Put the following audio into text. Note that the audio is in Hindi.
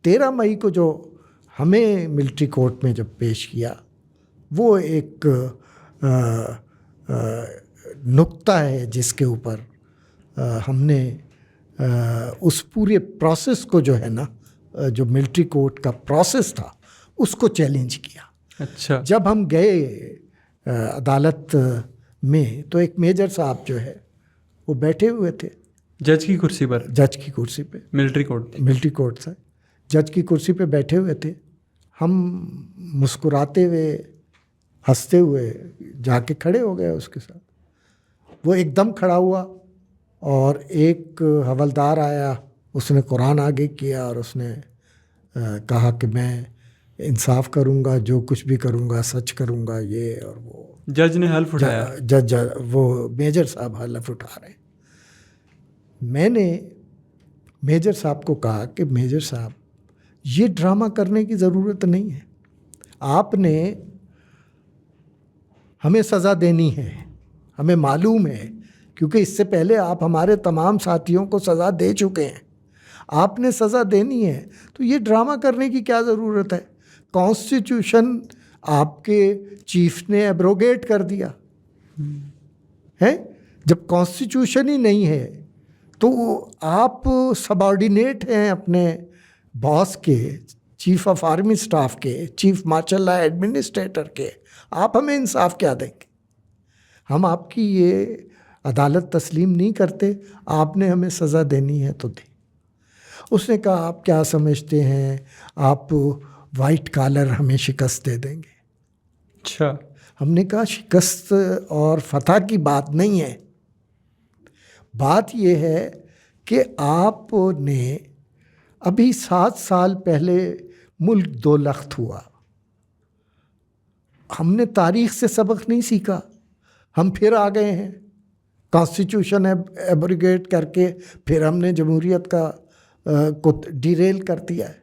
13 मई को जो हमें मिलिट्री कोर्ट में जब पेश किया, वो एक नुक्ता है जिसके ऊपर हमने उस पूरे प्रोसेस को, जो है ना, जो मिलिट्री कोर्ट का प्रोसेस था, उसको चैलेंज किया। अच्छा। जब हम गए अदालत में तो एक मेजर साहब जो है वो बैठे हुए थे जज की कुर्सी पर। जज की कुर्सी पे, मिलिट्री कोर्ट था, जज की कुर्सी पे बैठे हुए थे। हम मुस्कुराते हुए, हंसते हुए जाके खड़े हो गए उसके साथ। वो एकदम खड़ा हुआ और एक हवलदार आया, उसने कुरान आगे किया और उसने कहा कि मैं इंसाफ करूँगा, जो कुछ भी करूँगा सच करूँगा, ये और वो। जज ने हल्फ उठाया। जज वो मेजर साहब हल्फ उठा रहे। मैंने मेजर साहब को कहा कि मेजर साहब, ये ड्रामा करने की ज़रूरत नहीं है, आपने हमें सज़ा देनी है, हमें मालूम है, क्योंकि इससे पहले आप हमारे तमाम साथियों को सज़ा दे चुके हैं, आपने सज़ा देनी है, तो ये ड्रामा करने की क्या ज़रूरत है। कॉन्स्टिट्यूशन आपके चीफ ने एब्रोगेट कर दिया है। जब कॉन्स्टिट्यूशन ही नहीं है तो आप सबऑर्डिनेट हैं अपने बॉस के, चीफ ऑफ आर्मी स्टाफ के, चीफ मार्शल लॉ एडमिनिस्ट्रेटर के। आप हमें इंसाफ क्या देंगे? हम आपकी ये अदालत तस्लीम नहीं करते, आपने हमें सज़ा देनी है तो दे। उसने कहा, आप क्या समझते हैं, आप वाइट कॉलर हमें शिकस्त दे देंगे? अच्छा। हमने कहा, शिकस्त और फतह की बात नहीं है, बात यह है कि आपने अभी 7 साल पहले मुल्क दो लख्त हुआ, हमने तारीख़ से सबक नहीं सीखा, हम फिर आ गए हैं, कॉन्स्टिट्यूशन एब्रोगेट करके फिर हमने जमहूरियत का को डिरेल कर दिया है।